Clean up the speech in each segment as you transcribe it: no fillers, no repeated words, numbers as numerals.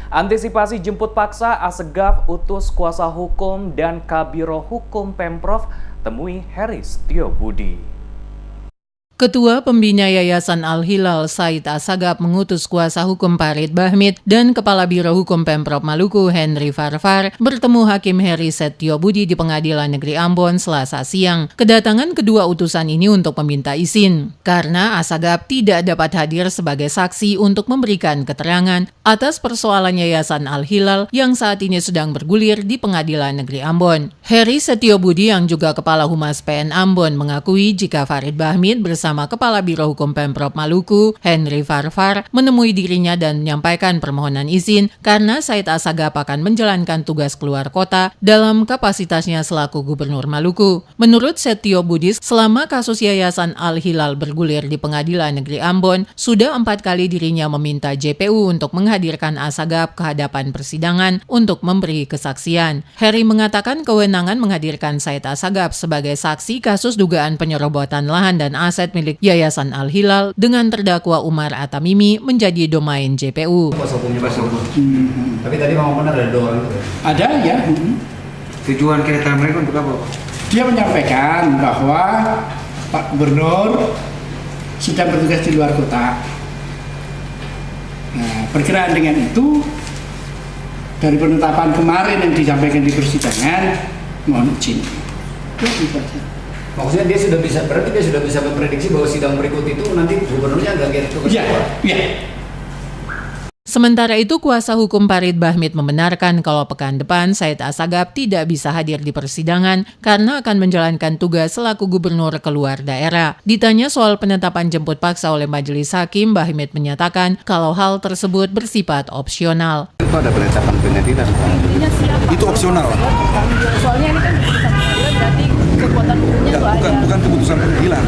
Antisipasi jemput paksa, Asegaf utus kuasa hukum dan Kabiro Hukum Pemprov temui Heri Setiobudi. Ketua Pembina Yayasan Al-Hilal Said Asagaf mengutus kuasa hukum Farid Bahmid dan Kepala Biro Hukum Pemprov Maluku Henry Farfar bertemu Hakim Heri Setiobudi di Pengadilan Negeri Ambon Selasa siang. Kedatangan kedua utusan ini untuk meminta izin, karena Asagaf tidak dapat hadir sebagai saksi untuk memberikan keterangan atas persoalan Yayasan Al-Hilal yang saat ini sedang bergulir di Pengadilan Negeri Ambon. Heri Setiobudi yang juga Kepala Humas PN Ambon mengakui jika Farid Bahmid bersama Kepala Biro Hukum Pemprov Maluku, Henry Farfar, menemui dirinya dan menyampaikan permohonan izin karena Said Asagaf akan menjalankan tugas keluar kota dalam kapasitasnya selaku Gubernur Maluku. Menurut Setiobudi, selama kasus Yayasan Al-Hilal bergulir di Pengadilan Negeri Ambon, sudah 4 kali dirinya meminta JPU untuk menghadirkan Asagaf ke hadapan persidangan untuk memberi kesaksian. Heri mengatakan kewenangan menghadirkan Said Asagaf sebagai saksi kasus dugaan penyerobotan lahan dan aset milik Yayasan Al-Hilal dengan terdakwa Umar Atamimi menjadi domain JPU. Tapi tadi Mama benar ada 2 orang itu. Ada ya. Tujuan kedatangan mereka untuk apa? Dia menyampaikan bahwa Pak Gubernur sedang bertugas di luar kota. Nah, berkenaan dengan itu, dari penetapan kemarin yang disampaikan di persidangan, mohon izin. Maksudnya dia sudah bisa, berarti dia sudah bisa memprediksi bahwa sidang berikut itu nanti gubernurnya agak gitu. Iya. Sementara itu, kuasa hukum Farid Bahmid membenarkan kalau pekan depan Said Asagaf tidak bisa hadir di persidangan karena akan menjalankan tugas selaku gubernur keluar daerah. Ditanya soal penetapan jemput paksa oleh majelis hakim, Bahmid menyatakan kalau hal tersebut bersifat opsional. Itu ada penetapan pengadilan. Itu opsional. Soalnya ini kan keputusan pengadilan, berarti kekuatan hukumnya itu ada. Bukan keputusan pengadilan.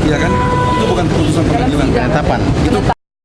Iya kan? Itu bukan keputusan pengadilan. Penetapan. Itu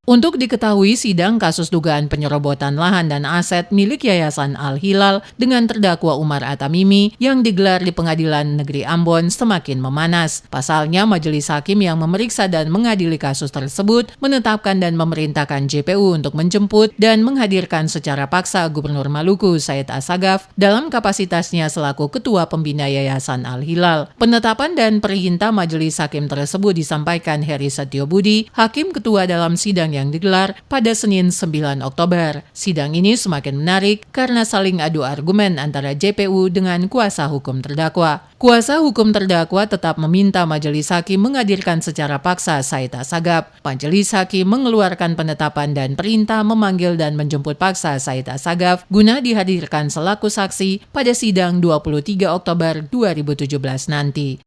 Untuk diketahui, sidang kasus dugaan penyerobotan lahan dan aset milik Yayasan Al-Hilal dengan terdakwa Umar Atamimi yang digelar di Pengadilan Negeri Ambon semakin memanas. Pasalnya, majelis hakim yang memeriksa dan mengadili kasus tersebut menetapkan dan memerintahkan JPU untuk menjemput dan menghadirkan secara paksa Gubernur Maluku Said Asagaf dalam kapasitasnya selaku Ketua Pembina Yayasan Al-Hilal. Penetapan dan perintah majelis hakim tersebut disampaikan Heri Setiobudi, Hakim Ketua dalam sidang yang digelar pada Senin 9 Oktober. Sidang ini semakin menarik karena saling adu argumen antara JPU dengan kuasa hukum terdakwa. Kuasa hukum terdakwa tetap meminta majelis hakim menghadirkan secara paksa Said Asagaf. Majelis hakim mengeluarkan penetapan dan perintah memanggil dan menjemput paksa Said Asagaf guna dihadirkan selaku saksi pada sidang 23 Oktober 2017 nanti.